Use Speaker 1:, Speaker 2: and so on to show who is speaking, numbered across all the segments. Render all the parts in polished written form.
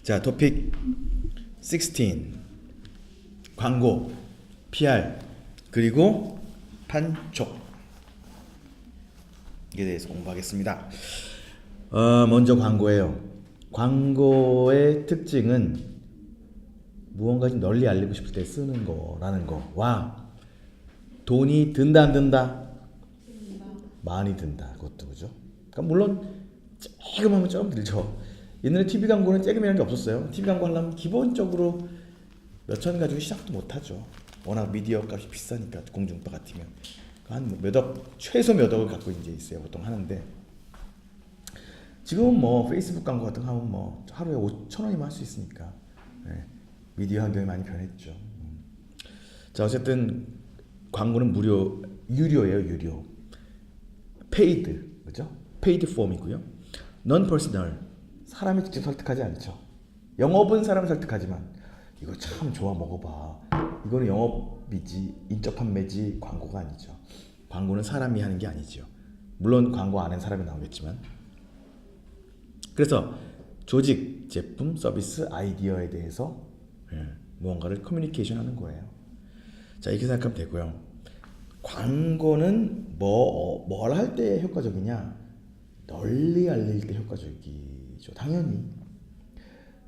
Speaker 1: 자, 토픽 16. 광고, PR, 그리고 판촉. 이에 대해서 공부하겠습니다. 먼저 광고예요. 광고의 특징은 무언가 좀 널리 알리고 싶을 때 쓰는 거라는 거와 돈이 든다 안 든다? 많이 든다. 그것도 그죠? 그러니까 물론 조금하면 좀 들죠. 옛날에 TV 광고는 쬐금이라는 게 없었어요. TV 광고 하려면 기본적으로 몇천 가지고 시작도 못하죠. 워낙 미디어 값이 비싸니까 공중파 같으면 한 몇억, 최소 몇 억을 갖고 이제 있어요. 보통 하는데 지금은 뭐 페이스북 광고 같은 거 하면 뭐 하루에 5,000원이면 할 수 있으니까 네. 미디어 환경이 많이 변했죠. 자, 어쨌든 광고는 유료예요. 유료. 페이드, 그죠? 페이드 폼이고요. non personal, 사람이 직접 설득하지 않죠. 영업은 사람을 설득하지만 이거 참 좋아, 먹어봐. 이거는 영업이지 인적 판매지 광고가 아니죠. 광고는 사람이 하는 게 아니죠. 물론 광고 안 한 사람이 나오겠지만. 그래서 조직, 제품, 서비스, 아이디어에 대해서 무언가를 커뮤니케이션 하는 거예요. 자, 이렇게 생각하면 되고요. 광고는 뭘 할 때 효과적이냐? 널리 알릴 때 효과적이죠. 당연히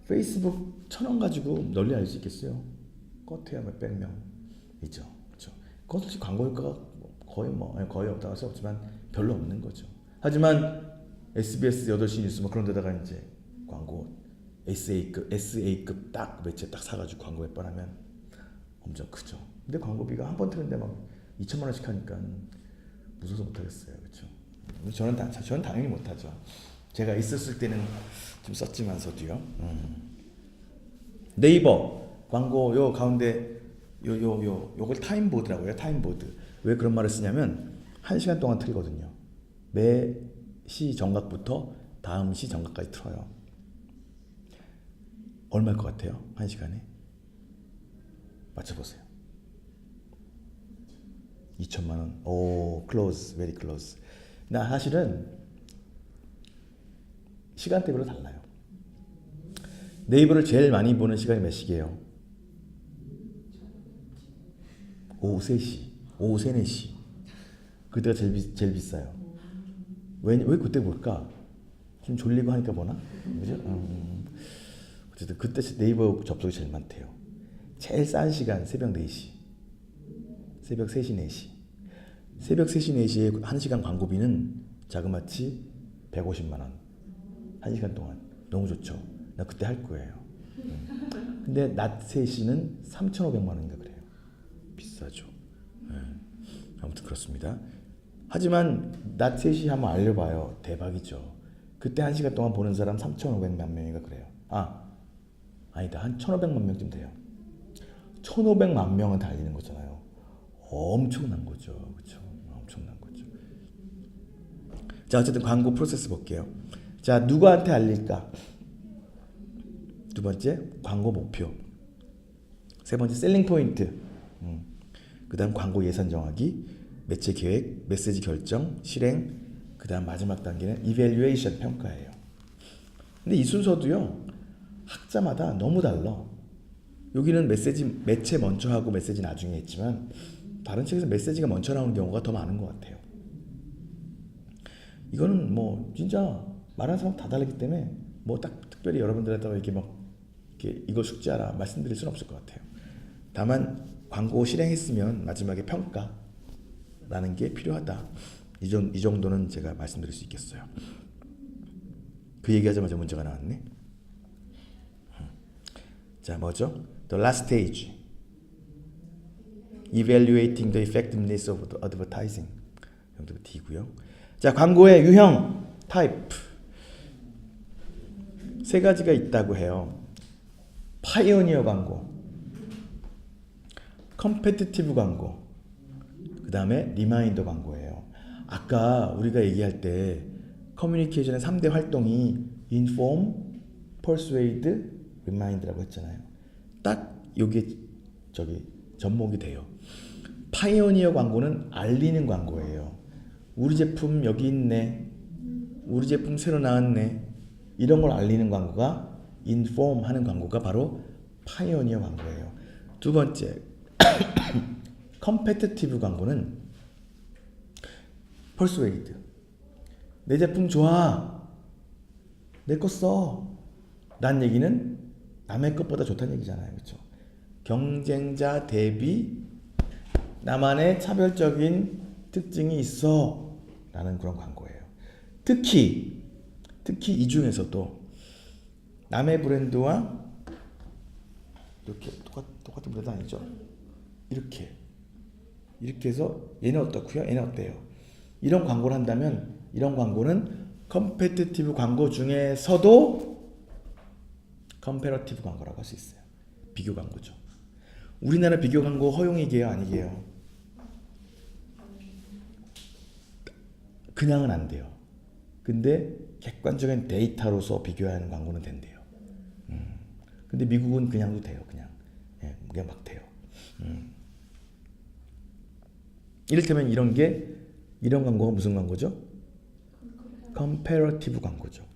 Speaker 1: 페이스북 1,000원 가지고 널리 알릴 수 있겠어요? 껏해야 몇백 명이죠. 그렇죠? 그건 솔직히 광고 효과가 거의 없다고 할 수 없지만 별로 없는 거죠. 하지만 SBS 8시 뉴스 뭐 그런 데다가 이제 광고 SA급 딱 매체 딱 사가지고 광고 몇 번 하면 엄청 크죠. 근데 광고비가 한 번 트는데 막 2천만 원씩 하니까 무서워서 못하겠어요. 그렇죠? 저는 당연히 못하죠. 제가 있었을 때는 좀 썼지만서도요. 네이버 광고 요 가운데 요걸 타임보드라고 해요. 타임보드. 왜 그런 말을 쓰냐면 1시간 동안 틀거든요. 매 시 정각부터 다음 시 정각까지 틀어요. 얼마일 것 같아요? 1시간에? 맞춰보세요. 2천만 원. 오, close, very close. 나 사실은 시간대별로 달라요. 네이버를 제일 많이 보는 시간이 몇 시게요? 오후 3시, 오후 3, 4시. 그때가 제일 비싸요. 왜 그때 볼까? 좀 졸리고 하니까 보나? 그죠? 어쨌든 그때 네이버 접속이 제일 많대요. 제일 싼 시간 새벽 4시. 새벽 3시, 4시. 새벽 3시, 4시에 1시간 광고비는 자그마치 150만 원. 1시간 동안. 너무 좋죠. 나 그때 할 거예요. 근데 낮 3시는 3,500만 원인가 그래요. 비싸죠. 아무튼 그렇습니다. 하지만 낮 3시 한번 알려봐요. 대박이죠. 그때 1시간 동안 보는 사람 3,500만 명인가 그래요. 아니다. 한 1,500만 명쯤 돼요. 1,500만 명은 달리는 거잖아요. 엄청난 거죠. 그렇죠? 엄청난 거죠. 자, 어쨌든 광고 프로세스 볼게요. 자, 누구한테 알릴까? 두 번째, 광고 목표. 세 번째, 셀링 포인트. 그 다음 광고 예산 정하기, 매체 계획, 메시지 결정, 실행, 그 다음 마지막 단계는 이밸류에이션, 평가예요. 근데 이 순서도요, 학자마다 너무 달라. 여기는 매체 먼저 하고 메시지 나중에 했지만 다른 책에서 메시지가 먼저 나오는 경우가 더 많은 것 같아요. 이거는 뭐 진짜 말하는 사람 다 다르기 때문에 뭐 딱 특별히 여러분들한테 이렇게 막 이렇게 이거 숙지하라 말씀드릴 수는 없을 것 같아요. 다만 광고 실행했으면 마지막에 평가라는 게 필요하다. 이 정도는 제가 말씀드릴 수 있겠어요. 그 얘기하자마자 문제가 나왔네. 자, 뭐죠? The last stage. Evaluating the effectiveness of the advertising. 여기도 D고요. 자, 광고의 유형, 타입. 세 가지가 있다고 해요. 파이오니어 광고, 컴페티티브 광고, 그 다음에 리마인더 광고예요. 아까 우리가 얘기할 때 커뮤니케이션의 3대 활동이 inform, persuade, remind라고 했잖아요. 딱 요게 접목이 돼요. 파이오니어 광고는 알리는 광고예요. 우리 제품 여기 있네, 우리 제품 새로 나왔네, 이런 걸 알리는 광고가 인폼 하는 광고가 바로 파이오니어 광고예요. 두 번째, 컴페티티브 광고는 퍼스웨이드. 내 제품 좋아. 내 거 써. 란 얘기는 남의 것보다 좋다는 얘기잖아요. 그렇죠? 경쟁자 대비 나만의 차별적인 특징이 있어. 라는 그런 광고예요. 특히 이 중에서도 남의 브랜드와 이렇게 똑같은 브랜드 아니죠? 이렇게 해서 얘는 어떻고요? 얘는 어때요? 이런 광고를 한다면 이런 광고는 컴페티티브 광고 중에서도 컴패러티브 광고라고 할 수 있어요. 비교 광고죠. 우리나라 비교 광고 허용이게요, 아니게요? 그냥은 안 돼요. 근데 객관적인 데이터로서 비교해야 하는 광고는 된대요. 근데 미국은 그냥도 돼요. 그냥 막 돼요. 이를테면 이런 광고가 무슨 광고죠? 컴패러티브 광고죠.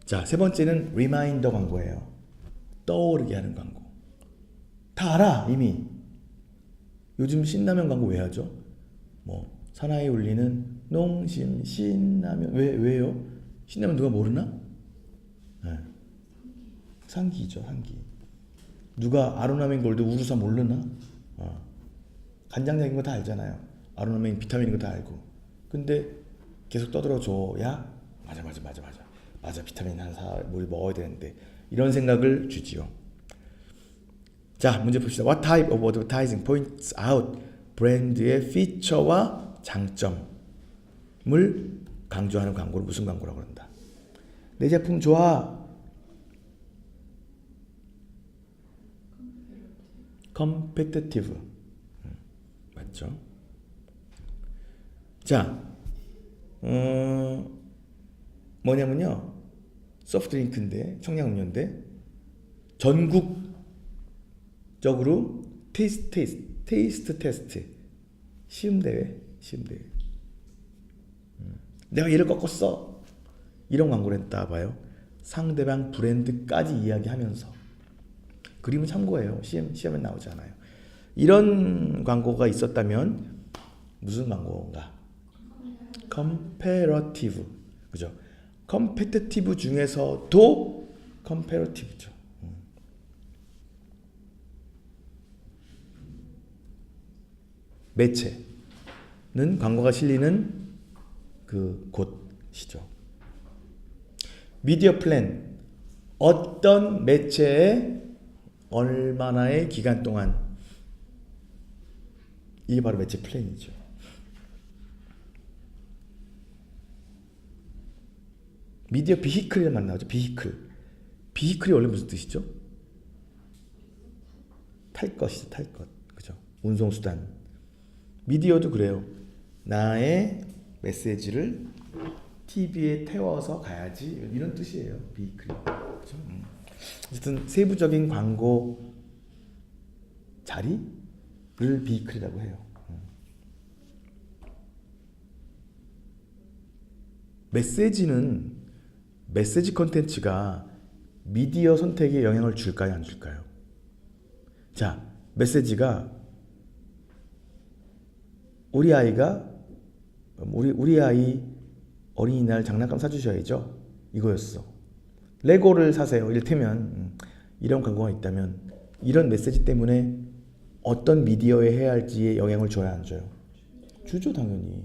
Speaker 1: 자, 세 번째는 리마인더 광고예요. 떠오르게 하는 광고. 다 알아 이미. 요즘 신라면 광고 왜 하죠? 뭐 사나이 울리는 농심 신라면 왜요? 신라면 누가 모르나? 네. 상기죠, 상기. 누가 아로나민 골드 우루사 모르나? 간장적인 거 다 알잖아요. 아로나민 비타민인 거 다 알고. 근데 계속 떠들어줘야 맞아 비타민 뭘 먹어야 되는데 이런 생각을 주지요. 자, 문제 봅시다. What type of advertising points out 브랜드의 피처와 장점을 강조하는 광고를 무슨 광고라고 그런다? 내 제품 좋아. competitive. 맞죠? 자, 뭐냐면요, 소프트드링크인데, 청량음료인데 전국적으로 테이스트 테스트 시음 대회. 내가 얘를 꺾었어. 이런 광고를 했다 봐요. 상대방 브랜드까지 이야기하면서. 그림은 참고해요. 시험에 나오잖아요. 이런 광고가 있었다면 무슨 광고인가? 컴패러티브. 그죠? 컴페티티브 중에서도 컴패러티브죠. 매체는 광고가 실리는 그 곳이죠. 미디어 플랜. 어떤 매체에 얼마나의 기간 동안. 이게 바로 매체 플랜이죠. 미디어 비히클이란 나오죠. 비히클이 원래 무슨 뜻이죠? 탈 것이죠. 탈 것. 그죠? 운송수단. 미디어도 그래요. 나의 메시지를 TV에 태워서 가야지. 이런 뜻이에요. 비히클이. 그죠? 어쨌든 세부적인 광고 자리를 비히클이라고 해요. 메시지 컨텐츠가 미디어 선택에 영향을 줄까요, 안 줄까요? 자, 메시지가 우리 아이 어린이날 장난감 사주셔야죠. 이거였어. 레고를 사세요. 이를테면 이런 광고가 있다면 이런 메시지 때문에 어떤 미디어에 해야 할지에 영향을 줘야 안 줘요? 주죠, 당연히.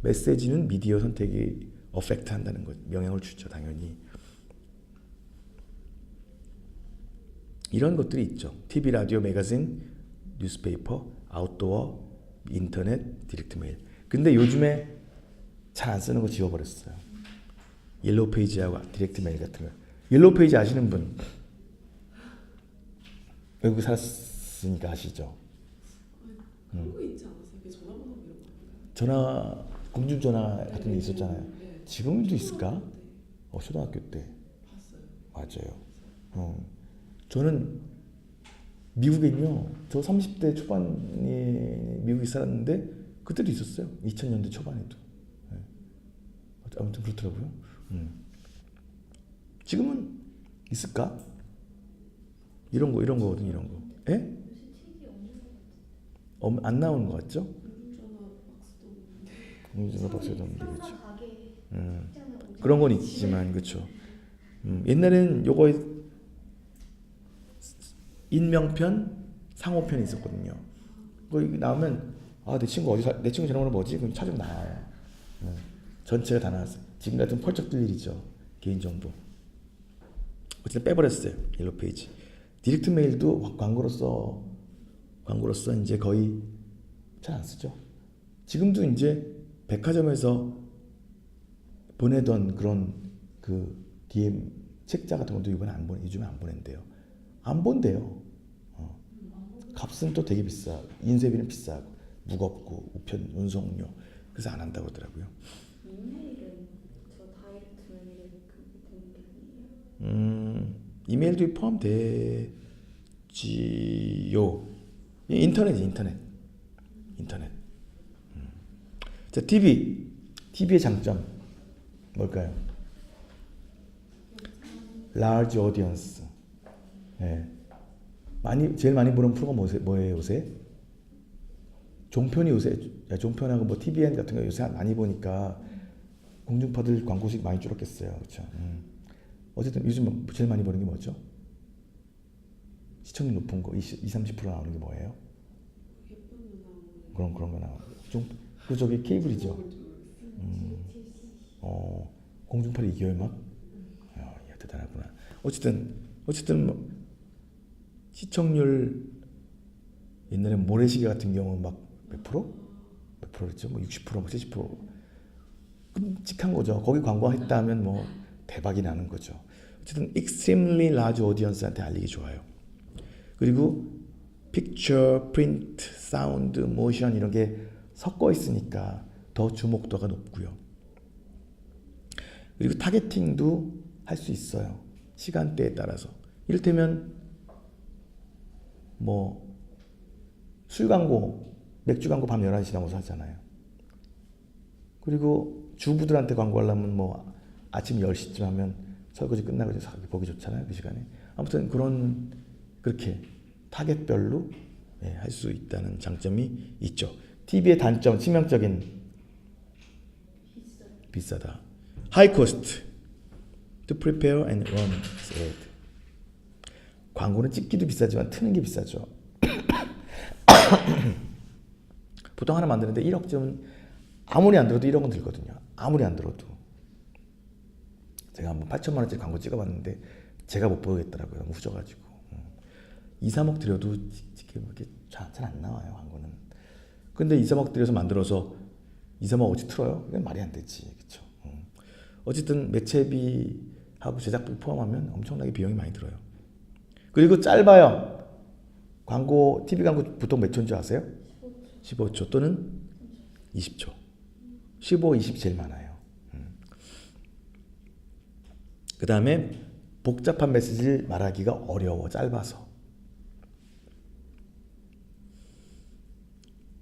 Speaker 1: 메시지는 미디어 선택이 어펙트 한다는 것, 영향을 주죠, 당연히. 이런 것들이 있죠. TV, 라디오, 매거진, 뉴스페이퍼, 아웃도어, 인터넷, 디렉트 메일. 근데 요즘에 잘 안 쓰는 거 지워버렸어요. 옐로우 페이지하고 디렉트 메일 같은 거. 옐로우 페이지 아시는 분? 외국에 살았으니까 아시죠?
Speaker 2: 한국에 있지 않았어요? 그 전화번호 이런 거.
Speaker 1: 전화, 공중전화 같은 게 있었잖아요.
Speaker 2: 네.
Speaker 1: 지금도 있을까?
Speaker 2: 때.
Speaker 1: 초등학교 때.
Speaker 2: 봤어요.
Speaker 1: 맞아요. 저는 미국에는요, 저 30대 초반에 미국에 살았는데 그때도 있었어요. 2000년대 초반에도. 네. 아무튼 그렇더라고요. 지금은 있을까? 이런 거거든 이런 거. 예? 안 나오는 것 같죠? 공주나 박스도 없는데 그렇죠. 그런 건 있지만 그렇죠. 옛날에는 요거 인명편, 상호편이 있었거든요. 그거 나오면 내 친구 내 친구 전화번호 뭐지? 그럼 찾으면 나와요. 전체가 다 나왔어요. 지금 같은 펄쩍 뜰 일이죠. 개인정보. 어쨌든 빼버렸어요. 옐로우 페이지. 디렉트 메일도 광고로서 이제 거의 잘 안 쓰죠. 지금도 이제 백화점에서 보내던 그런 그 DM 책자 같은 것도 요즘에 안 보낸대요. 안 본대요. 값은 또 되게 비싸. 인쇄비는 비싸고 무겁고 우편 운송료. 그래서 안 한다고 하더라고요.
Speaker 3: 이메일은 저 다이렉트 메일에 그렇게 되는 게 아니에요?
Speaker 1: 이메일도 포함되지요. 인터넷. 자, TV의 장점 뭘까요? large audience. 예. 제일 많이 보는 프로가 뭐예요 요새? 종편이 요새 종편하고 뭐 TVN 같은 거 요새 많이 보니까 공중파들 광고 수익 많이 줄었겠어요. 그렇죠? 어쨌든 요즘 제일 많이 보는 게 뭐죠? 시청률 높은 거 20-30% 나오는 게 뭐예요? 그런 거 나오는 그 저기 케이블이죠. 공중파를 이겨요 막. 야, 대단하구나. 어쨌든 뭐 시청률 옛날에 모래시계 같은 경우는 막 몇 프로? 몇 프로였죠? 뭐 60%, 뭐 70%. 끔찍한 거죠. 거기 광고했다 하면 뭐 대박이 나는 거죠. 어쨌든 extremely large audience한테 알리기 좋아요. 그리고 picture, print, sound, motion 이런 게 섞어 있으니까 더 주목도가 높고요. 그리고 타겟팅도 할 수 있어요. 시간대에 따라서. 이를테면 뭐 술 광고, 맥주 광고 밤 11시 넘어서 하잖아요. 그리고 주부들한테 광고하려면 뭐 아침 10시쯤 하면 설거지 끝나고 이제 보기 좋잖아요. 그 시간에. 아무튼 그렇게 타겟별로 할 수 있다는 장점이 있죠. TV의 단점, 치명적인 비싸다. High cost to prepare and run ad. 광고는 찍기도 비싸지만 트는 게 비싸죠. 보통 하나 만드는데 1억쯤은 아무리 안 들어도 1억은 들거든요. 아무리 안 들어도. 제가 한번 8천만 원짜리 광고 찍어봤는데 제가 못 보겠더라고요. 너무 후져가지고. 2, 3억 들여도 이렇게 잘 안 나와요. 광고는. 근데 2, 3억 들여서 만들어서 2, 3억 어찌 틀어요? 이건 말이 안 되지. 그렇죠? 어쨌든 매체비하고 제작비 포함하면 엄청나게 비용이 많이 들어요. 그리고 짧아요. 광고, TV 광고 보통 몇 초인 줄 아세요? 15초 또는 20초. 15, 20 제일 많아요. 그 다음에 복잡한 메시지를 말하기가 어려워, 짧아서.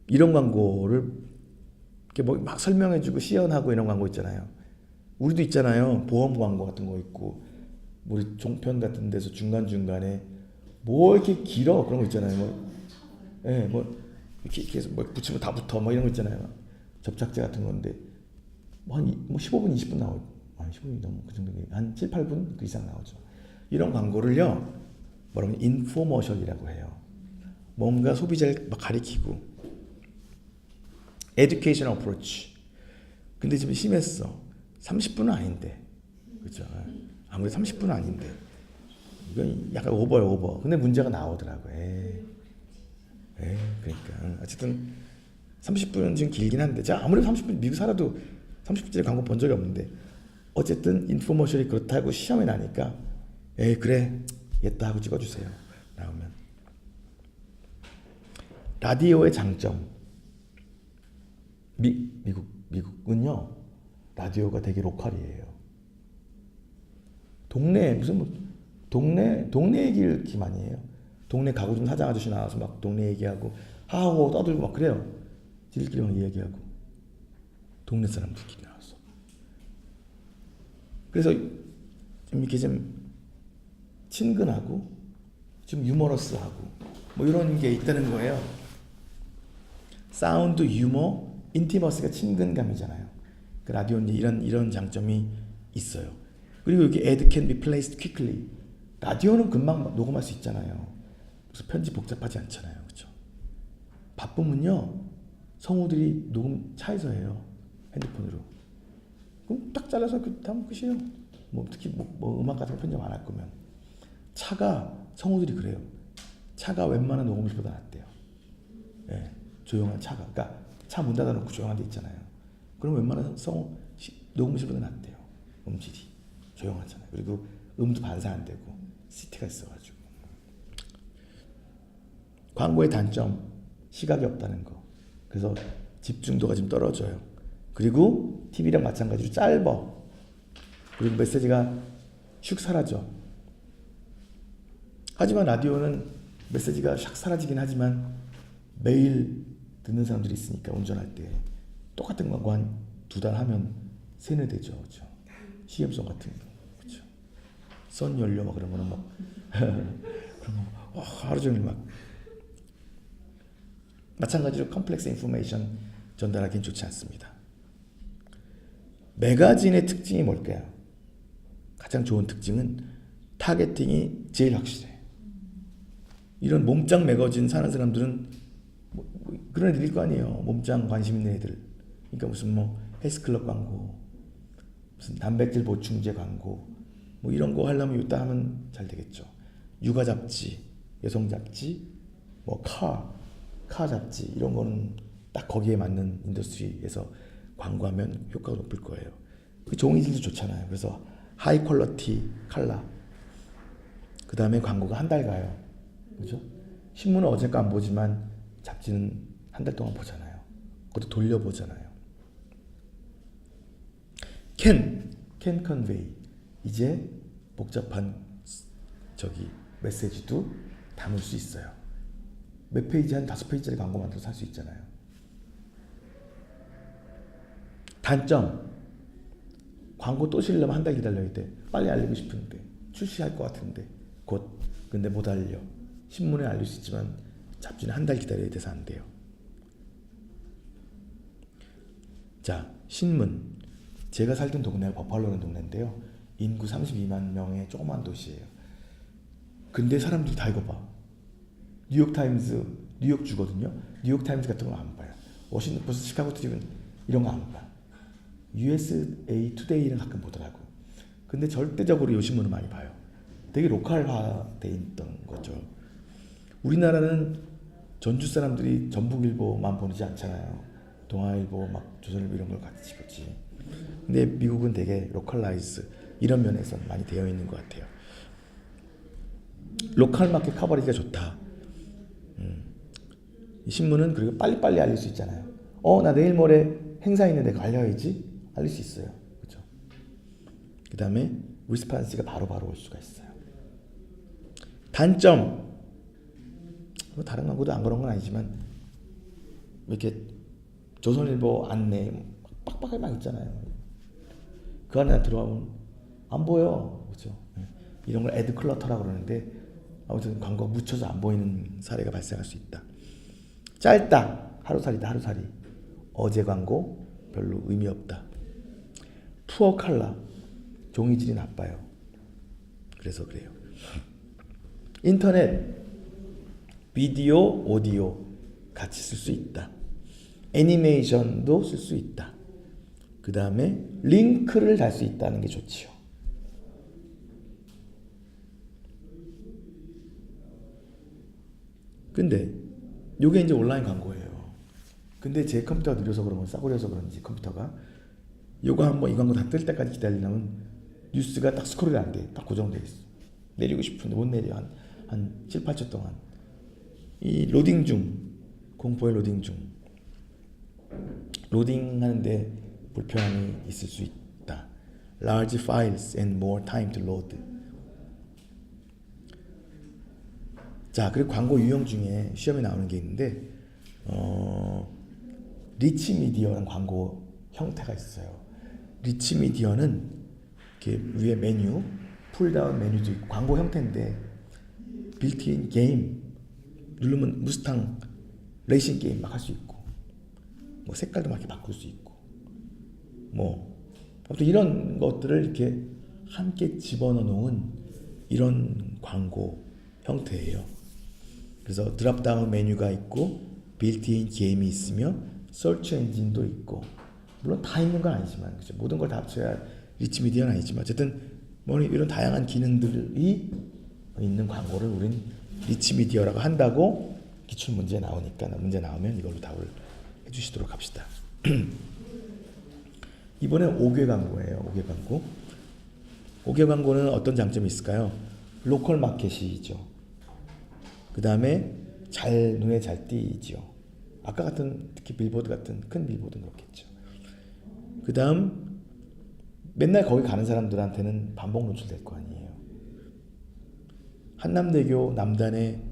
Speaker 1: 이런 광고를 이렇게 뭐 막 설명해주고 시연하고 이런 광고 있잖아요. 우리도 있잖아요. 보험 광고 같은 거 있고, 우리 종편 같은 데서 중간중간에 뭐 이렇게 길어 그런 거 있잖아요. 뭐 이렇게 해서 뭐 붙이면 다 붙어 뭐 이런 거 있잖아요. 접착제 같은 건데 뭐 한 15분 20분 나오고 한 15분이 너무 그 정도 한 7, 8분 그 이상 나오죠. 이런 광고를요 뭐라고 하면 인포머셜이라고 해요. 뭔가 소비자를 막 가리키고 에듀케이션 어프로치. 근데 지금 심했어. 30분은 아닌데 그렇죠. 아무리 30분은 아닌데 이건 약간 오버예요 오버. 근데 문제가 나오더라고요. 그러니까 어쨌든 30분은 지금 길긴 한데 제가 아무리 30분 미국 살아도 30분짜리 광고 본 적이 없는데 어쨌든 인포머셜이 그렇다고 시험에 나니까 그래 얘다 하고 찍어주세요. 나오면 라디오의 장점. 미국은요 라디오가 되게 로컬이에요. 동네 무슨 뭐 동네 얘기를 이렇게 많이 해요. 동네 가구 좀 사장 아저씨 나와서 막 동네 얘기하고 하하호 떠들고 막 그래요. 지들끼리 막 이야기하고 동네 사람들끼리 나와서. 그래서 좀 이렇게 좀 친근하고 좀 유머러스하고 뭐 이런 게 있다는 거예요. 사운드, 유머, 인티머스가 친근감이잖아요. 그 라디오는 이런 장점이 있어요. 그리고 여기 add can be placed quickly. 라디오는 금방 녹음할 수 있잖아요. 그래서 편집 복잡하지 않잖아요. 그렇죠? 바쁘면요 성우들이 녹음 차에서 해요. 핸드폰으로. 그럼 딱 잘라서 그 다음 끝이에요. 뭐 특히 뭐 음악 같은 거 편집 안 할 거면. 차가 성우들이 그래요. 차가 웬만한 녹음실보다 낫대요. 예, 조용한 차가. 그러니까 차 문 닫아놓고 조용한 데 있잖아요. 그럼 웬만한 성우 녹음실보다 낫대요. 음질이 조용하잖아요. 그리고 음도 반사 안 되고 시티가 있어가지고. 광고의 단점, 시각이 없다는 거. 그래서 집중도가 좀 떨어져요. 그리고 TV랑 마찬가지로 짧아. 그리고 메시지가 슉 사라져. 하지만 라디오는 메시지가 샥 사라지긴 하지만 매일 듣는 사람들이 있으니까 운전할 때 똑같은 광고 한 2달 하면 세뇌되죠. 그렇죠? CM송 같은 거. 그렇죠? 선 연료 막 그런 거는 막 그런 거 하루 종일 막. 마찬가지로 컴플렉스 인포메이션 전달하기는 좋지 않습니다. 매거진의 특징이 뭘까요? 가장 좋은 특징은 타겟팅이 제일 확실해. 이런 몸짱 매거진 사는 사람들은 뭐 그런 애들일 거 아니에요. 몸짱 관심 있는 애들. 그러니까 무슨 뭐 헬스클럽 광고, 무슨 단백질 보충제 광고, 뭐 이런 거 하려면 이따 하면 잘 되겠죠. 육아 잡지, 여성 잡지, 뭐 카 잡지 이런 거는 딱 거기에 맞는 인더스트리에서 광고하면 효과가 높을 거예요. 그 종이질도 좋잖아요. 그래서 하이 퀄러티 컬러. 그 다음에 광고가 한 달 가요. 그죠? 신문은 어제까 안 보지만 잡지는 한 달 동안 보잖아요. 그것도 돌려보잖아요. can convey. 이제 복잡한 메시지도 담을 수 있어요. 몇 페이지, 한 5페이지짜리 광고 만들어서 할 수 있잖아요. 단점. 광고 또 실려면 한 달 기다려야 돼. 빨리 알리고 싶은데 출시할 것 같은데 곧. 근데 못 알려. 신문에 알릴 수 있지만 잡지는 한 달 기다려야 돼서 안 돼요. 자, 신문. 제가 살던 동네가 버팔로라는 동네인데요. 인구 32만 명의 조그만 도시예요. 근데 사람들이 다 이거 봐. 뉴욕타임즈, 뉴욕주거든요. 뉴욕타임즈 같은 거 안 봐요. 워싱턴 포스트, 시카고 트리뷴 이런 거 안 봐. USA 투데이는 가끔 보더라고. 근데 절대적으로 이 신문을 많이 봐요. 되게 로컬화돼 있던 거죠. 우리나라는 전주 사람들이 전북일보만 보지 않잖아요. 동아일보, 막 조선일보 이런 걸 같이 보지. 근데 미국은 되게 로컬라이즈 이런 면에서 많이 되어 있는 것 같아요. 로컬 마켓 커버리지가 좋다. 이 신문은 그리고 빨리빨리 알릴 수 있잖아요. 나 내일 모레 행사 있는데 가려야지. 알릴 수 있어요. 그렇죠? 그 다음에 리스판스가 바로바로 올 수가 있어요. 단점. 뭐 다른 광고도 안 그런 건 아니지만 이렇게 조선일보 안내 빡빡하게 막 있잖아요. 그 안에 들어가면 안 보여. 그렇죠? 이런 걸 애드 클러터라고 그러는데 아무튼 광고가 묻혀서 안 보이는 사례가 발생할 수 있다. 짧다. 하루살이다. 하루살이. 어제 광고 별로 의미 없다. 푸어 컬러. 종이질이 나빠요. 그래서 그래요. 인터넷. 비디오, 오디오 같이 쓸 수 있다. 애니메이션도 쓸 수 있다. 그 다음에 링크를 달 수 있다는 게 좋지요. 근데 이게 이제 온라인 광고예요. 근데 제 컴퓨터가 느려서 그런 건 싸구려서 그런지 컴퓨터가 이거 한번 이 광고 다 뜰 때까지 기다리려면 뉴스가 딱 스크롤이 안 돼. 딱 고정돼 있어. 내리고 싶은데 못 내려. 한 7, 8초 동안. 이 로딩 중. 공포의 로딩 중. 로딩 하는데 불편함이 있을 수 있다. Large files and more time to load. 자, 그리고 광고 유형 중에 시험에 나오는 게 있는데 리치 미디어라는 광고 형태가 있어요. 리치 미디어는 이렇게 위에 메뉴 풀다운 메뉴도 있고 광고 형태인데 빌트인 게임 누르면 무스탕 레이싱 게임 막 할 수 있고 뭐 색깔도 막 이렇게 바꿀 수 있고 뭐 아무튼 이런 것들을 이렇게 함께 집어넣어 놓은 이런 광고 형태예요. 그래서 드랍다운 메뉴가 있고 빌트인 게임이 있으며 서치 엔진도 있고 물론 다 있는 건 아니지만 그렇죠? 모든 걸 다 합쳐야 리치 미디어는 아니지만 어쨌든 뭐 이런 다양한 기능들이 있는 광고를 우린 리치 미디어라고 한다고 기출 문제 나오니까 문제 나오면 이걸로 답을 해주시도록 합시다. 이번에 5개 광고예요. 5개 광고. 5개 광고는 어떤 장점이 있을까요? 로컬 마켓이죠. 그 다음에 눈에 잘 띄죠. 아까 같은 특히 빌보드 같은 큰 빌보드는 그렇겠죠. 그 다음 맨날 거기 가는 사람들한테는 반복 노출될 거 아니에요. 한남대교 남단에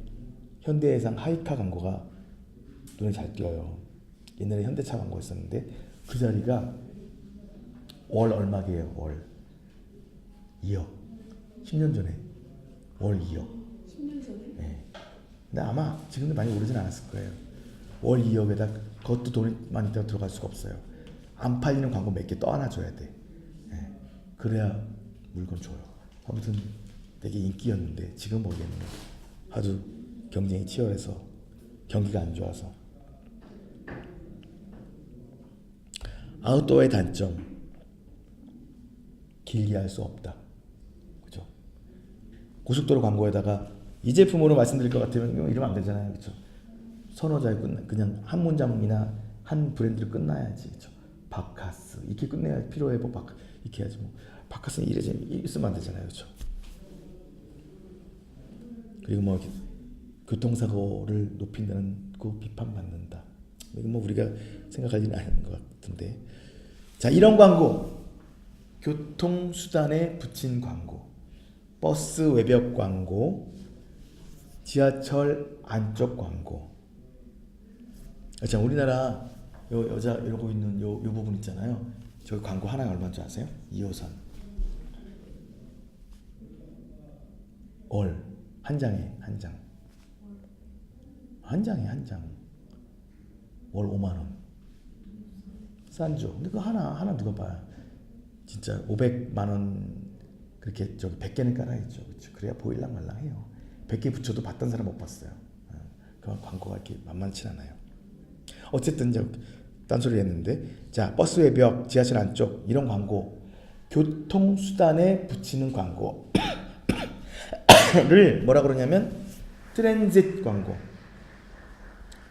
Speaker 1: 현대해상 하이카 광고가 눈에 잘 띄어요. 옛날에 현대차 광고 있었는데 그 자리가 월 얼마게요? 월 2억. 10년 전에 월 2억.
Speaker 2: 10년 전에?
Speaker 1: 네. 근데 아마 지금도 많이 오르진 않았을 거예요. 월 2억에다 그것도 돈이 많이 들어갈 수가 없어요. 안 팔리는 광고 몇 개 떠안아줘야 돼. 네. 그래야 물건 줘요. 아무튼 되게 인기였는데 지금 모르겠네요. 하도 경쟁이 치열해서 경기가 안 좋아서. 아웃도어의 단점 길게 할 수 없다. 그죠? 고속도로 광고에다가 이 제품으로 말씀드릴 것 같으면 이러면 안 되잖아요. 그죠? 선호자에 그냥 한 문장이나 한 브랜드를 끝나야지. 그죠? 바카스 이렇게 끝내야 필요해. 뭐 이렇게 해야지. 뭐 바카스는 이래 쓰면 안 되잖아요. 그죠? 그리고 뭐 교통사고를 높인다는 그 비판받는다. 이건 뭐 우리가 생각할 일은 아닌 것 같은데. 자, 이런 광고. 교통수단에 붙인 광고. 버스 외벽 광고. 지하철 안쪽 광고. 자, 우리나라 여자 이러고 있는 요 부분 있잖아요. 저기 광고 하나가 얼마인지 아세요? 2호선. 월. 한 장에 한 장. 한 장에 한 장. 월 5만 원. 싼죠. 근데 그거 하나 누가 봐요. 진짜 500만 원 그렇게 저기 100개는 깔아야죠. 그렇죠? 그래야 보일랑 말랑해요. 100개 붙여도 봤던 사람 못 봤어요. 그만 광고가 이렇게 만만치 않아요. 어쨌든 이제 딴소리 했는데 자 버스 외벽, 지하철 안쪽 이런 광고 교통수단에 붙이는 광고를 뭐라 그러냐면 트랜짓 광고.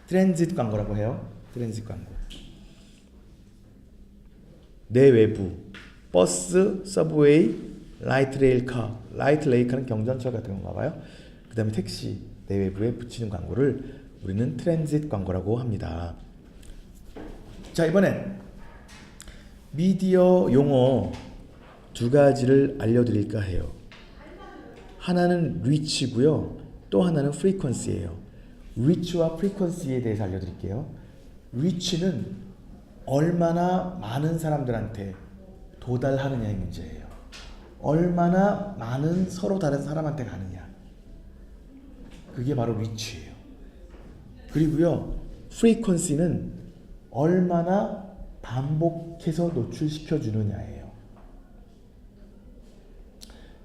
Speaker 1: 트랜짓 광고라고 해요. 트랜짓 광고. 내외부 버스, 서브웨이, 라이트 레일카. 라이트 레일카는 경전철 같은 건가 봐요. 그 다음에 택시 내외부에 붙이는 광고를 우리는 트랜짓 광고라고 합니다. 자, 이번엔 미디어 용어 두 가지를 알려드릴까 해요. 하나는 리치고요. 또 하나는 프리퀀시예요. 리치와 프리퀀시에 대해서 알려드릴게요. 리치는 얼마나 많은 사람들한테 도달하느냐의 문제예요. 얼마나 많은 서로 다른 사람한테 가느냐. 그게 바로 리치예요. 그리고요, 프리퀀시는 얼마나 반복해서 노출시켜 주느냐예요.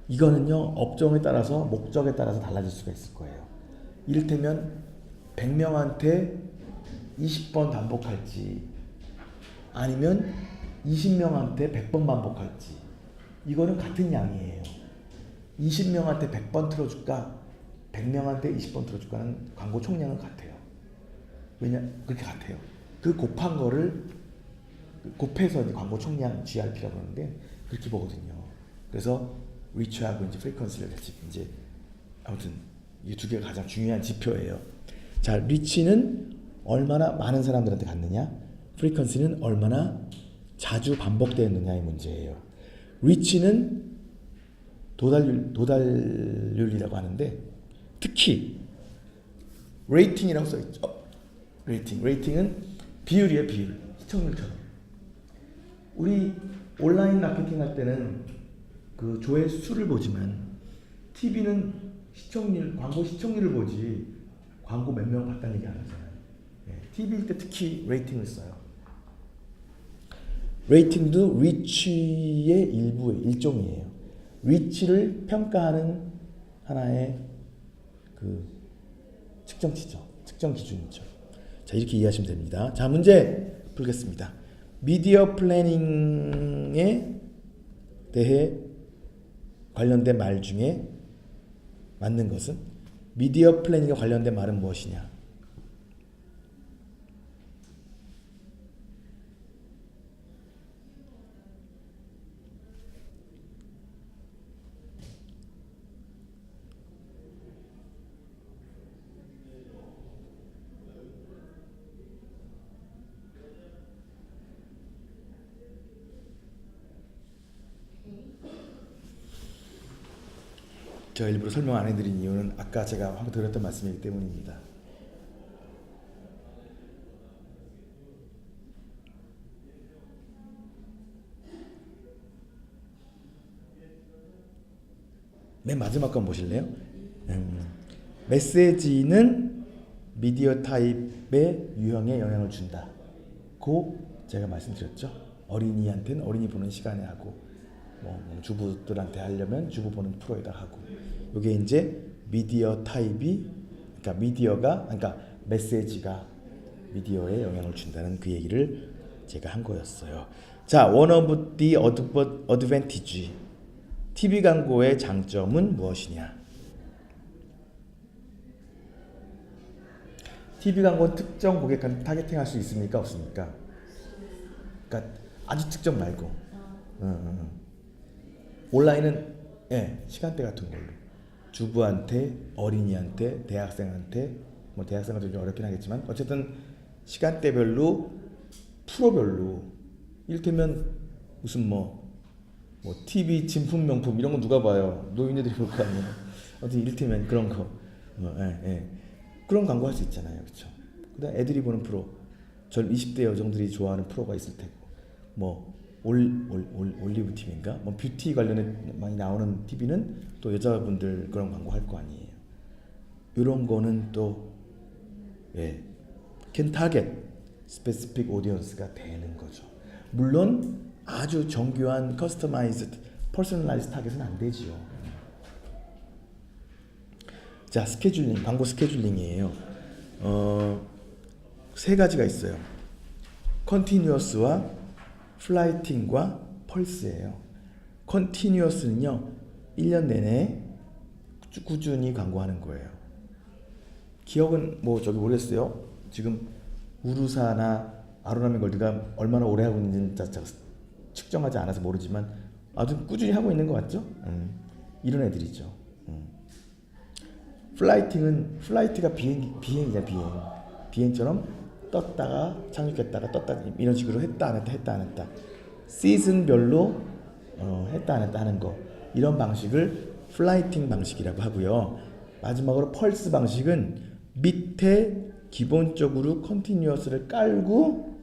Speaker 1: 이거는요, 업종에 따라서 목적에 따라서 달라질 수가 있을 거예요. 이를테면 100명한테 20번 반복할지 아니면 20명한테 100번 반복할지 이거는 같은 양이에요. 20명한테 100번 틀어줄까 100명한테 20번 틀어줄까는 광고 총량은 같아요. 왜냐? 그렇게 같아요. 그 곱한 거를 곱해서 이제 광고 총량 GRP라고 하는데 그렇게 보거든요. 그래서 리치하고 이제 프리퀀시를 같이 이제 아무튼 이 두 개가 가장 중요한 지표예요. 자, 리치는 얼마나 많은 사람들한테 갔느냐, 프리퀀시는 얼마나 자주 반복되느냐의 문제예요. 리치는 도달률이라고 하는데 특히 레이팅이라고 써있죠. 레이팅은 비율이에요. 비율. 시청률처럼. 우리 온라인 마케팅 할 때는 그 조회수를 보지만 TV는 시청률, 광고 시청률을 보지 광고 몇 명 봤다는 얘기 안 하잖아요. TV일 때 특히 레이팅을 써요. 레이팅도 리치의 일종이에요. 리치를 평가하는 하나의 그 측정치죠. 측정 기준이죠. 자, 이렇게 이해하시면 됩니다. 자, 문제 풀겠습니다. 미디어 플래닝에 대해 관련된 말 중에 맞는 것은? 미디어 플래닝에 관련된 말은 무엇이냐? 제가 일부러 설명 안 해드린 이유는 아까 제가 한번 드렸던 말씀이기 때문입니다. 맨 마지막 건 보실래요? 메시지는 미디어 타입의 유형에 영향을 준다. 고 제가 말씀드렸죠. 어린이한테는 어린이 보는 시간에 하고 뭐 주부들한테 하려면 주부 보는 프로에다 하고 이게 이제 미디어 타입이 그러니까 메시지가 미디어에 영향을 준다는 그 얘기를 제가 한 거였어요. 자, one of the advantage TV 광고의 장점은 무엇이냐? TV 광고는 특정 고객한테 타겟팅할 수 있습니까? 없습니까? 그러니까 아주 특정 말고 온라인은 시간대 같은 걸로 주부한테, 어린이한테, 대학생한테 뭐 대학생은 좀 어렵긴 하겠지만 어쨌든 시간대별로 프로별로 이를테면 무슨 뭐 TV 진품 명품 이런 거 누가 봐요? 노인네들이 볼 거 아니에요. 어쨌든 이를테면 그런 거 그런 광고 할 수 있잖아요, 그렇죠? 그다음 애들이 보는 프로, 20대 여성들이 좋아하는 프로가 있을 테고 뭐 올리브 TV인가? 뭐 뷰티 관련해 많이 나오는 TV는 또 여자분들 그런 광고 할 거 아니에요. 이런 거는 또 can target specific audience가 되는 거죠. 물론 아주 정교한 커스터마이즈드, 퍼스널라이즈 타겟은 안 되지요. 자, 스케줄링, 광고 스케줄링이에요. 세 가지가 있어요. 컨티뉴어스와 플라이팅과 펄스예요. 컨티뉴어스는요, 1년 내내 꾸준히 광고하는 거예요. 기억은 모르겠어요. 지금 우루사나 아로나미 골드가 얼마나 오래 하고 있는지는 측정하지 않아서 모르지만 아주 꾸준히 하고 있는 것 같죠? 이런 애들이죠. 플라이트가 비행이냐 비행처럼 떴다가 착륙했다가 떴다 이런 식으로 했다 안 했다 시즌별로 했다 안 했다 하는 거, 이런 방식을 플라이팅 방식이라고 하고요. 마지막으로 펄스 방식은 밑에 기본적으로 컨티뉴어스를 깔고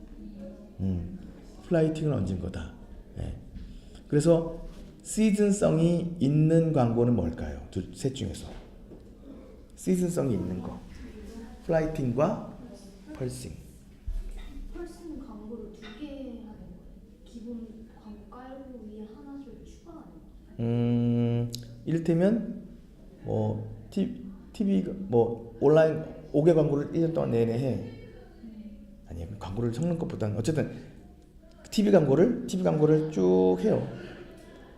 Speaker 1: 플라이팅을 얹은 거다. 그래서 시즌성이 있는 광고는 뭘까요? 셋 중에서 시즌성이 있는 거, 플라이팅과 펄싱.
Speaker 3: 펄스는 광고를 2개 하는 거예요. 기본 광고 깔고 위에 하나를 추가하는 거예요.
Speaker 1: 이를테면 TV 온라인 5개 광고를 1년 동안 내내 해. 아니, 광고를 섞는 것보다는 어쨌든 TV 광고를 쭉 해요.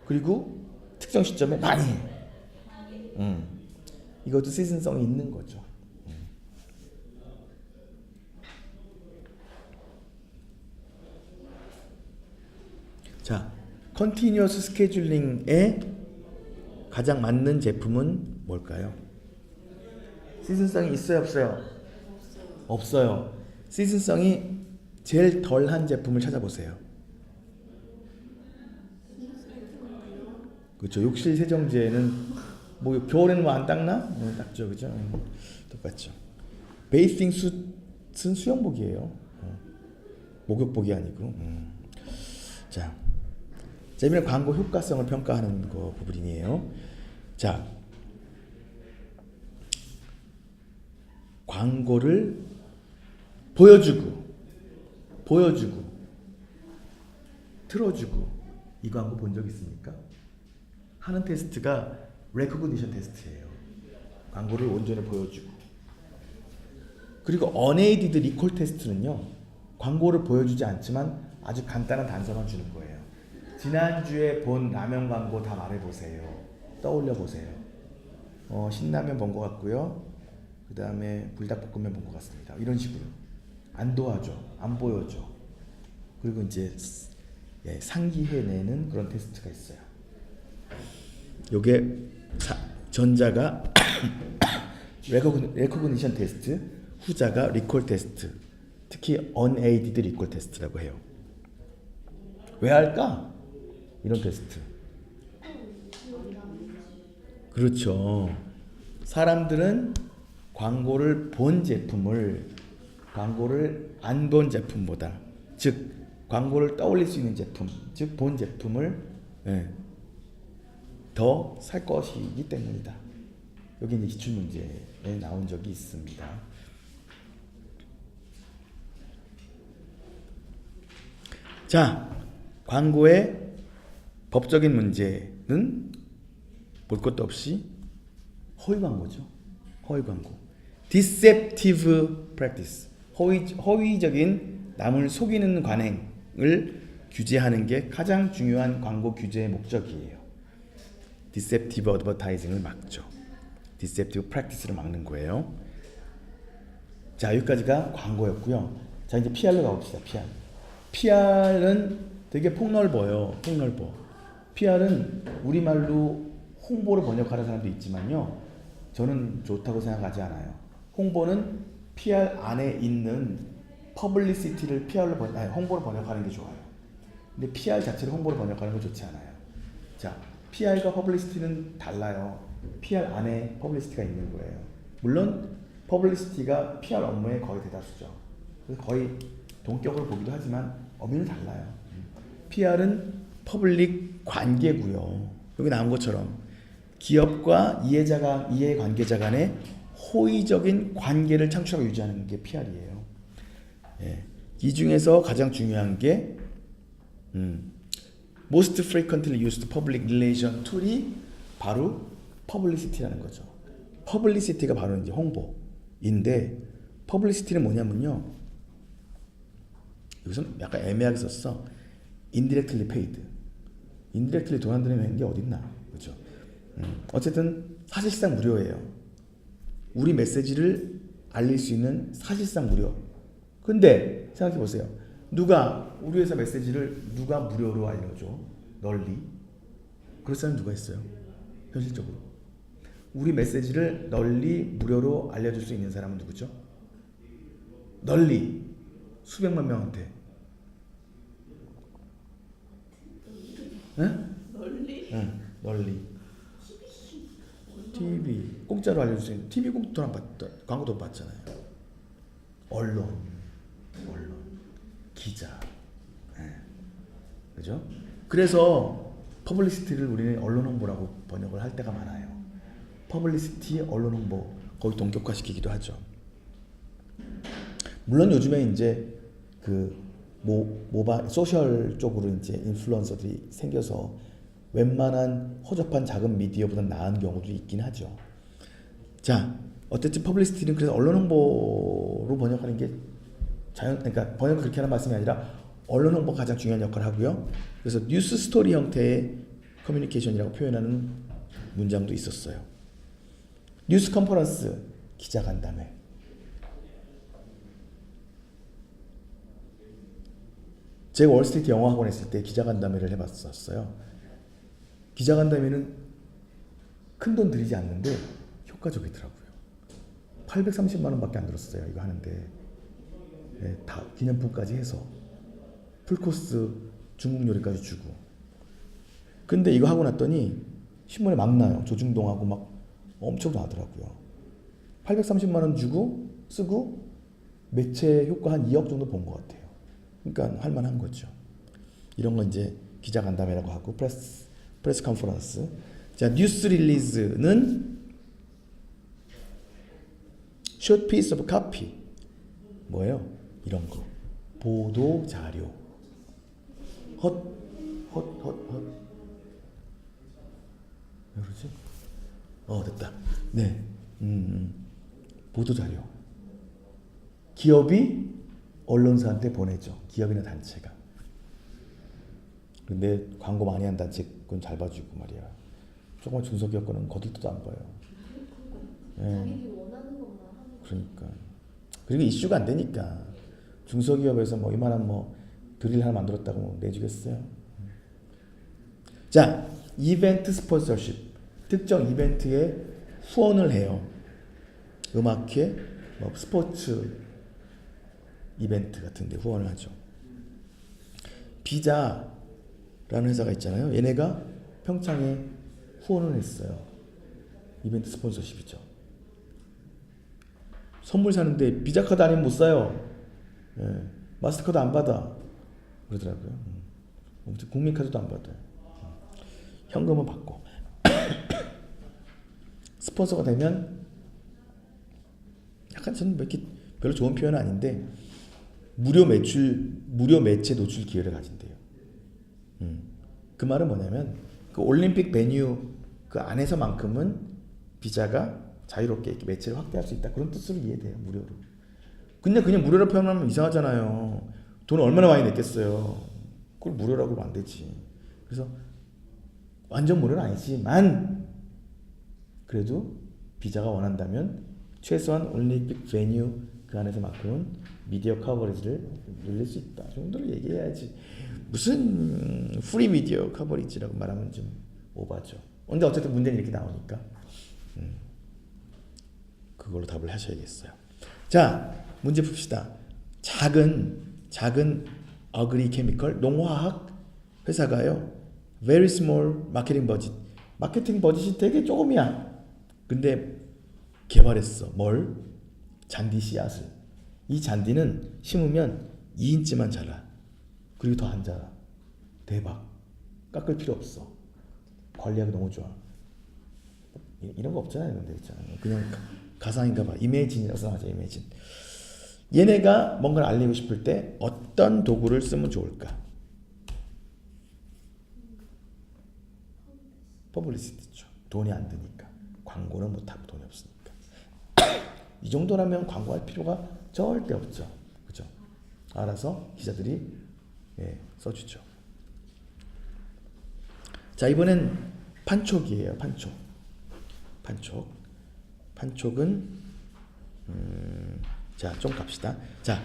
Speaker 1: 그리고 특정 시점에 많이 해. 이것도 시즌성이 있는 거죠. 자, 컨티뉴어스 스케줄링에 가장 맞는 제품은 뭘까요? 시즌성이 있어요, 없어요? 없어요. 시즌성이 제일 덜한 제품을 찾아보세요. 그렇죠. 욕실 세정제는 겨울에는 안 닦나? 닦죠, 그죠? 똑같죠. 베이싱 숯은 수영복이에요. 목욕복이 아니고. 자, 재미는 광고 효과성을 평가하는 거 부분이에요. 자, 광고를 보여주고 틀어주고 이 광고 본 적 있습니까? 하는 테스트가 레코그니션 테스트예요. 광고를 온전히 보여주고. 그리고 unaided recall 테스트는요, 광고를 보여주지 않지만 아주 간단한 단서만 주는 거예요. 지난주에 본 라면 광고 다 말해보세요. 떠올려보세요. 신라면 본 것 같고요. 그 다음에 불닭볶음면 본 것 같습니다. 이런 식으로. 안 도와줘. 안 보여줘. 그리고 이제 상기해내는 그런 테스트가 있어요. 요게 전자가 레코그니션 테스트, 후자가 리콜 테스트, 특히 unaided 리콜 테스트라고 해요. 왜 할까? 이런 테스트. 그렇죠. 사람들은 광고를 본 제품을 광고를 안 본 제품보다, 즉 광고를 떠올릴 수 있는 제품, 즉 본 제품을 더 살 것이기 때문이다. 여기 이제 기출 문제에 나온 적이 있습니다. 자, 광고의 법적인 문제는 볼 것도 없이 허위 광고죠. 허위 광고. Deceptive practice. 허위적인 남을 속이는 관행을 규제하는 게 가장 중요한 광고 규제의 목적이에요. Deceptive advertising을 막죠. Deceptive practice를 막는 거예요. 자, 여기까지가 광고였고요. 자, 이제 PR로 가봅시다. PR은 되게 폭넓어요. 폭넓어. PR은 우리말로 홍보를 번역하는 사람도 있지만요, 저는 좋다고 생각하지 않아요. 홍보는 PR 안에 있는 퍼블리시티를 홍보로 번역하는 게 좋아요. 근데 PR 자체를 홍보로 번역하는 건 좋지 않아요. 자, PR과 퍼블리시티는 달라요. PR 안에 퍼블리시티가 있는 거예요. 물론 퍼블리시티가 PR 업무의 거의 대다수죠. 그래서 거의 동격으로 보기도 하지만 의미는 달라요. PR은 퍼블릭 관계고요. 여기 나온 것처럼 기업과 이해관계자 간의 호의적인 관계를 창출하고 유지하는 게 PR이에요. 이 중에서 가장 중요한 게 Most frequently used public relation tool이 바로 publicity라는 거죠. publicity가 바로 이제 홍보인데, publicity는 뭐냐면요, 여기서는 약간 애매하게 썼어. indirectly paid. indirectly 돈 안 들이는 게 어딨나, 그렇죠? 어쨌든 사실상 무료예요. 우리 메시지를 알릴 수 있는 사실상 무료. 근데 생각해 보세요. 누가 우리 회사 메시지를 누가 무료로 알려줘? 널리? 그럴 사람 누가 있어요? 현실적으로. 우리 메시지를 널리 무료로 알려줄 수 있는 사람은 누구죠? 널리 수백만 명한테. 응?
Speaker 2: 널리?
Speaker 1: 응, 널리. TV 공짜로 알려줄 수 있는, TV 돈 안 받, 광고도 받잖아요. 언론, 기자, 그죠? 그래서 퍼블리시티를 우리는 언론 홍보라고 번역을 할 때가 많아요. 퍼블리시티, 언론 홍보, 거의 동격화시키기도 하죠. 물론 요즘에 이제 그 소셜 쪽으로 이제 인플루언서들이 생겨서 웬만한 허접한 작은 미디어보다 나은 경우도 있긴 하죠. 자, 어쨌든 퍼블리시티는 그래서 언론 홍보로 번역하는 게 그러니까 번역을 그렇게 하는 말씀이 아니라 언론 홍보가 가장 중요한 역할을 하고요. 그래서 뉴스 스토리 형태의 커뮤니케이션이라고 표현하는 문장도 있었어요. 뉴스 컨퍼런스, 기자간담회. 제가 월스트리트 영어학원 했을 때 기자간담회를 해봤었어요. 기자간담회는 큰 돈 들이지 않는데 효과적이더라고요. 830만 원밖에 안 들었어요. 이거 하는데. 다 기념품까지 해서 풀코스 중국 요리까지 주고. 근데 이거 하고 났더니 신문에 막 나요. 조중동하고 막 엄청 나더라고요. 830만 원 주고 쓰고 매체 효과 한 2억 정도 본 것 같아요. 그러니까 할만한 거죠. 이런 건 이제 기자간담회라고 하고 프레스 컨퍼런스. 자, 뉴스 릴리즈는 short piece of copy. 뭐예요? 이런 거. 보도 자료. 헛. 왜 그러지? 됐다. 네. 보도 자료. 기업이 언론사한테 보내죠. 기업이나 단체가. 근데 광고 많이 한 단체 그건 잘 봐주고 말이야. 조금만 중소기업 거는 거들떠도 안 봐요.
Speaker 3: 자기들이 원하는 것만 하는 거.
Speaker 1: 그러니까. 그리고 이슈가 안 되니까. 중소기업에서 뭐 이만한 뭐 드릴 하나 만들었다고 뭐 내주겠어요? 자, 이벤트 스폰서십. 특정 이벤트에 후원을 해요. 음악회, 뭐 스포츠 이벤트 같은 데 후원을 하죠. 비자라는 회사가 있잖아요. 얘네가 평창에 후원을 했어요. 이벤트 스폰서십이죠. 선물 사는데 비자 카드 아니면 못 사요. 예, 마스터카드 안 받아. 그러더라고요. 국민카드도 안 받아요. 현금은 받고. 스폰서가 되면 약간 저는 이렇게 별로 좋은 표현은 아닌데 무료 매체 노출 기회를 가진대요. 그 말은 뭐냐면 그 올림픽 베뉴 그 안에서만큼은 비자가 자유롭게 이렇게 매체를 확대할 수 있다. 그런 뜻으로 이해돼요. 무료로. 근데 그냥 무료로 표현하면 이상하잖아요. 돈 얼마나 많이 냈겠어요. 그걸 무료라고 하면 안 되지. 그래서 완전 무료는 아니지만 그래도 비자가 원한다면 최소한 올림픽 베뉴 그 안에서만큼은 미디어 커버리지를 늘릴 수 있다. 이 정도를 얘기해야지. 무슨 프리 미디어 커버리지라고 말하면 좀 오바죠. 근데 어쨌든 문제는 이렇게 나오니까 그걸로 답을 하셔야겠어요. 자, 문제 풉시다. 작은 어그리 케미컬 농화학 회사가요. very small 마케팅 버짓. 마케팅 버짓이 되게 조금이야. 근데 개발했어. 뭘? 잔디 씨앗을. 이 잔디는 심으면 2인치만 자라. 그리고 더 안 자라. 대박. 깎을 필요 없어. 관리하기 너무 좋아. 이런 거 없잖아요. 근데 있잖아요. 그냥 가상인가 봐. 이미진이라고 써하죠. 이미진. 얘네가 뭔가를 알리고 싶을 때 어떤 도구를 쓰면 좋을까? 퍼블리시티죠. 돈이 안 드니까. 광고는 못하고 돈이 없으니까. 이 정도라면 광고할 필요가 절대 없죠. 그죠? 알아서 기자들이 써주죠. 자, 이번엔 판촉이에요. 판촉은 자, 좀 갑시다. 자,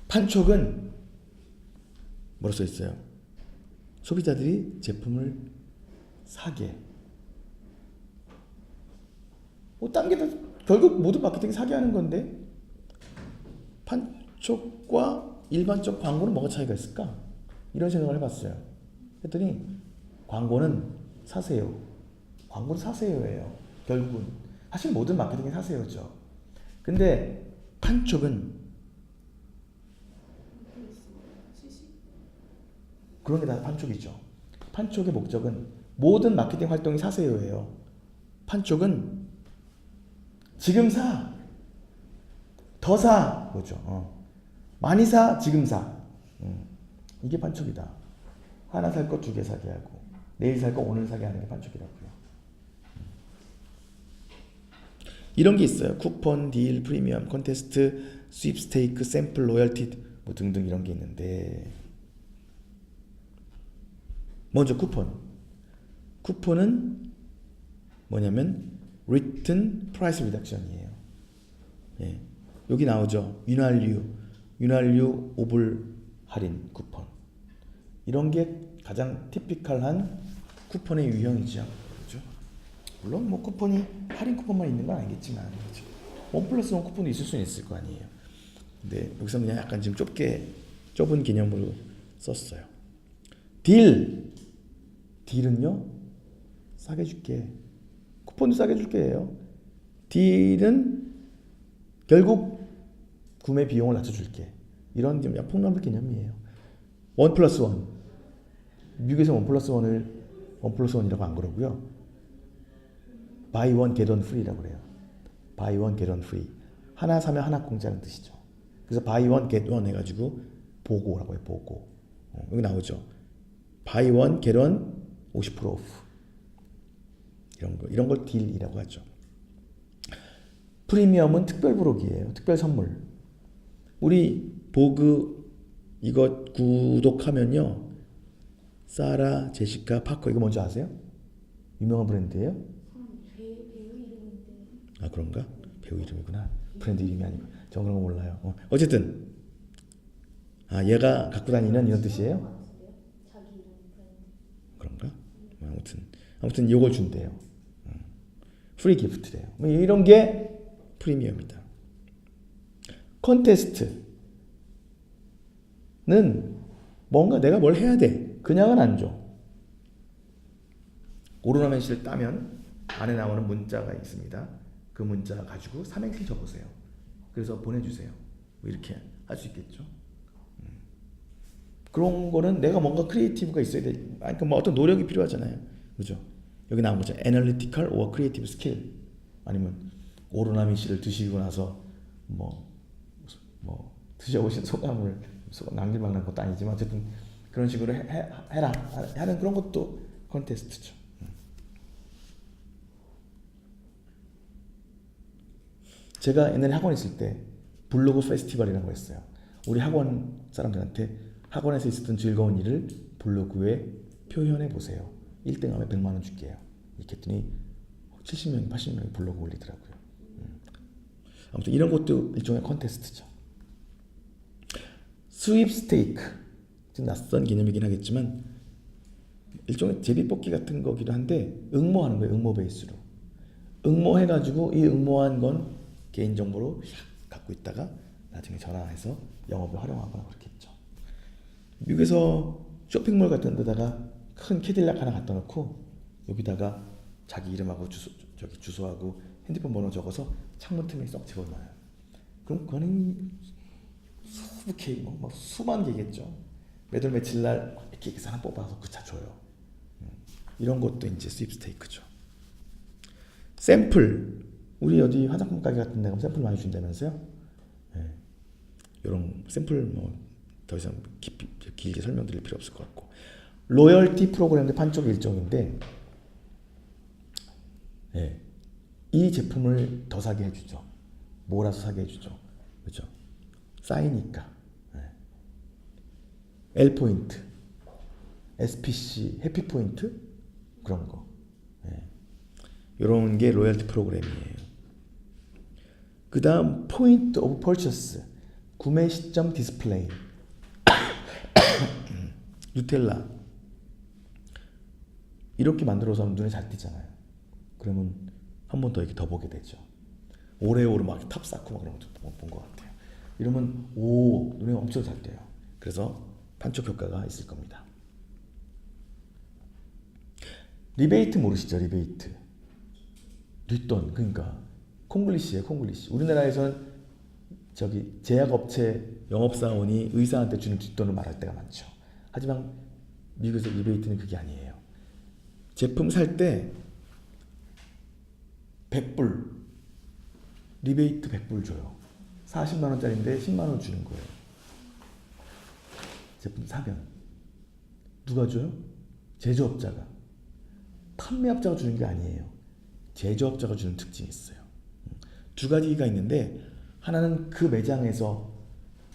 Speaker 1: 판촉은 뭐로 써 있어요? 소비자들이 제품을 사게. 딴 게 결국 모두 마케팅 사게 하는 건데 판촉과 일반적 광고는 뭐가 차이가 있을까? 이런 생각을 해봤어요. 했더니 광고는 사세요. 광고는 사세요예요. 결국은 사실 모든 마케팅이 사세요죠. 근데 판촉은 그런 게 다 판촉이죠. 판촉의 목적은 모든 마케팅 활동이 사세요예요. 판촉은 지금 사, 더 사, 그죠? 많이 사, 지금 사. 이게 판촉이다. 하나 살 거 2개 사게 하고 내일 살 거 오늘 사게 하는 게 판촉이라고요. 이런 게 있어요. 쿠폰, 딜, 프리미엄, 콘테스트, 스윕스테이크, 샘플, 로열티 뭐 등등 이런 게 있는데 먼저 쿠폰은 뭐냐면 written price reduction이에요. 예. 여기 나오죠. 윤활유 5불 할인 쿠폰. 이런 게 가장 티피컬한 쿠폰의 유형이죠. 그렇죠? 물론 뭐 쿠폰이 할인 쿠폰만 있는 건 아니겠지만 그렇죠? 1+1 쿠폰도 있을 수는 있을 거 아니에요. 근데 여기서 그냥 약간 지금 좁은 개념으로 썼어요. 딜은요 싸게 줄게. 쿠폰도 싸게 줄게예요. 딜은 결국 구매 비용을 낮춰줄게. 이런 좀 폭넓은 개념이에요. 1+1 미국에서 원 플러스 원이라고 안 그러고요. buy one get one free라고 그래요. buy one get one free. 하나 사면 하나 공짜라는 뜻이죠. 그래서 buy one get one 해가지고 보고라고 해요. 보고. 여기 나오죠. buy one get one 50% 오프. 이런 걸 딜이라고 하죠. 프리미엄은 특별 부록이에요. 특별 선물. 우리 보그 이거 구독하면요. 사라, 제시카, 파커 이거 뭔지 아세요? 유명한 브랜드예요?
Speaker 3: 배우 이름인데.
Speaker 1: 아 그런가? 배우 이름이구나. 브랜드 이름이 아니고. 저 그런 거 몰라요. 어쨌든 얘가 갖고 다니는 이런 뜻이에요?
Speaker 3: 자기 이름 브랜드.
Speaker 1: 그런가? 아무튼 이걸 준대요. 프리 기프트래요. 이런 게 프리미엄이다. 컨테스트는 뭔가 내가 뭘 해야 돼. 그냥은 안 줘. 오로나멘시를 따면 안에 나오는 문자가 있습니다. 그 문자 가지고 삼행시를 적으세요. 그래서 보내주세요. 이렇게 할 수 있겠죠. 그런 거는 내가 뭔가 크리에이티브가 있어야 돼. 그러니까 뭐 어떤 노력이 필요하잖아요. 그죠? 여기 나온 거죠. Analytical or Creative Skill. 아니면 오로나멘시를 드시고 나서 뭐 드셔보신 소감을 남길만한 것도 아니지만 어쨌든 그런 식으로 해라 하는 그런 것도 컨테스트죠. 제가 옛날에 학원에 있을 때 블로그 페스티벌이라는 거 했어요. 우리 학원 사람들한테 학원에서 있었던 즐거운 일을 블로그에 표현해 보세요. 1등 하면 100만 원 줄게요. 이렇게 했더니 70명이 80명이 블로그 올리더라고요. 아무튼 이런 것도 일종의 컨테스트죠. 스윕스테이크, 좀 낯선 개념이긴 하겠지만 일종의 제비뽑기 같은 거기도 한데 응모하는 거예요. 응모 베이스로. 응모해가지고 이 응모한 건 개인정보로 갖고 있다가 나중에 전환해서 영업에 활용하거나 그렇겠죠. 미국에서 쇼핑몰 같은 데다가 큰 캐딜락 하나 갖다 놓고 여기다가 자기 이름하고 주소하고 핸드폰 번호 적어서 창문 틈에 쏙 집어넣어요. 그럼 그거는 수개, 수만 개겠죠. 매달 며칠 날 이렇게 계산 뽑아서 그 차 줘요. 이런 것도 이제 스윕스테이크죠. 샘플, 우리 어디 화장품 가게 같은 데 가면 샘플 많이 준다면서요? 네. 이런 샘플 더 이상 길게 설명드릴 필요 없을 것 같고, 로열티 프로그램도 판촉의 일종인데, 네. 이 제품을 더 사게 해주죠. 몰아서 사게 해주죠. 그렇죠? 쌓이니까. 네. L포인트, SPC, 해피포인트 그런 거. 네. 이런 게 로열티 프로그램이에요. 그 다음 포인트 오브 퍼처스, 구매 시점 디스플레이. 누텔라 이렇게 만들어서 하면 눈에 잘 띄잖아요. 그러면 한 번 더 이렇게 더 보게 되죠. 오레오로 막 탑 쌓고 막 그런 것도 본 것 같아요. 이러면 눈에 엄청 잘 띄어요. 그래서 판촉 효과가 있을 겁니다. 리베이트 모르시죠? 리베이트. 뒷돈, 그러니까 콩글리시예요. 콩글리시. 우리나라에서는 제약업체 영업사원이 의사한테 주는 뒷돈을 말할 때가 많죠. 하지만 미국에서 리베이트는 그게 아니에요. 제품 살 때 100불 리베이트 100불 줘요. 40만 원짜리인데 10만 원 주는 거예요. 제품 사면 누가 줘요? 제조업자가. 판매업자가 주는 게 아니에요. 제조업자가 주는 특징이 있어요. 두 가지가 있는데 하나는 그 매장에서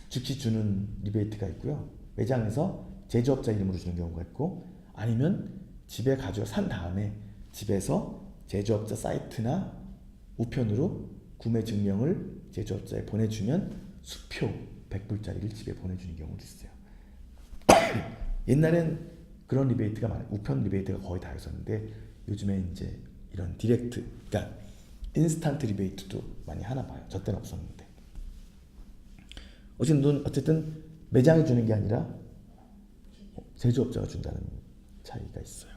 Speaker 1: 즉시 주는 리베이트가 있고요. 매장에서 제조업자 이름으로 주는 경우가 있고, 아니면 집에 가져 산 다음에 집에서 제조업자 사이트나 우편으로 구매 증명을 제조업자에 보내주면 수표 100불짜리를 집에 보내주는 경우도 있어요. 옛날엔 그런 리베이트가 우편 리베이트가 거의 다였었는데 요즘에 이제 이런 디렉트, 그러니까 인스턴트 리베이트도 많이 하나 봐요. 저 때는 없었는데. 어쨌든 매장이 주는 게 아니라 제조업자가 준다는 차이가 있어요.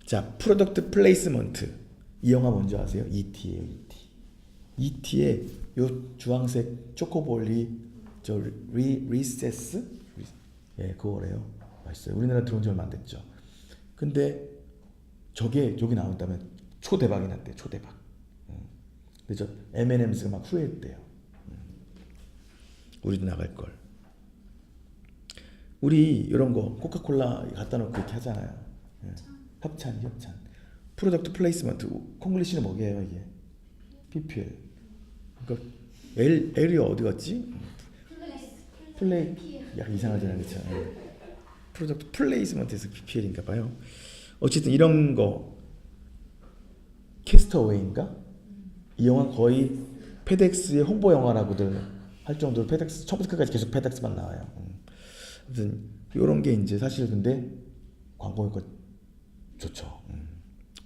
Speaker 1: 자, 프로덕트 플레이스먼트. 이 영화 뭔지 아세요? E.T예요, E.T. E.T의 요 주황색 초코볼이 리세스? 예, 그거래요. 맛있어요. 우리나라 들어온 지 얼마 안 됐죠. 근데 저게 여기 나온다면 초대박이 났대요. 초대박. 그래서 M&Ms가 막 후회했대요. 우리도 나갈 걸. 우리 이런 거 코카콜라 갖다 놓고 이렇게 하잖아요. 협찬. 프로덕트 플레이스먼트. 콩글리시는 뭐게요 이게? PPL. 그러니까 L이 어디 갔지? 플레이. 야 이상하잖아, 그렇죠? 프로덕트 플레이스먼트에서 PPL인가 봐요. 어쨌든 이런 거 캐스터웨이인가? 이 영화 거의 페덱스의 홍보 영화라고들 할 정도로 페덱스 처음부터 끝까지 계속 페덱스만 나와요. 아무튼 이런 게 이제 사실 근데 광고 효과 좋죠.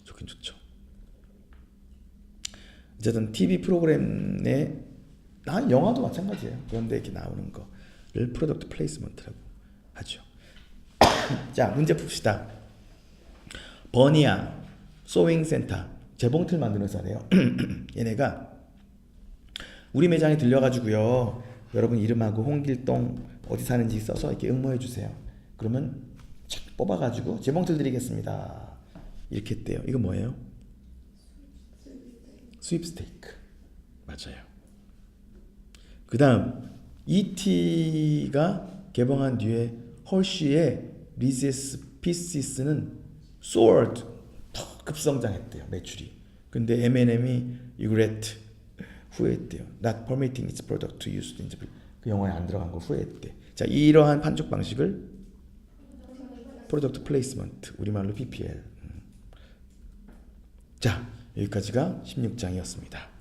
Speaker 1: 좋긴 좋죠. 어쨌든 TV 프로그램 내 난 영화도 마찬가지예요. 그런데 이렇게 나오는 거를 프로덕트 플레이스먼트라고 하죠. 자, 문제 풉시다. 버니아 소잉 센터 재봉틀 만드는 회사래요. 얘네가 우리 매장에 들려가지고요. 여러분 이름하고 홍길동 어디 사는지 써서 이렇게 응모해 주세요. 그러면 착 뽑아가지고 재봉틀 드리겠습니다. 이렇게 했대요. 이거 뭐예요? 스윕스테이크. 맞아요. 그 다음 E.T.가 개봉한 뒤에 헐시의 리세스 피시스는 소어드 더 급성장했대요. 매출이. 근데 M&M이 regret 후회했대요. Not permitting its product to use in the 그 영화에 안 들어간 걸 후회했대. 자, 이러한 판촉 방식을 프로덕트 플레이스먼트 우리말로 PPL. 자, 여기까지가 16장이었습니다.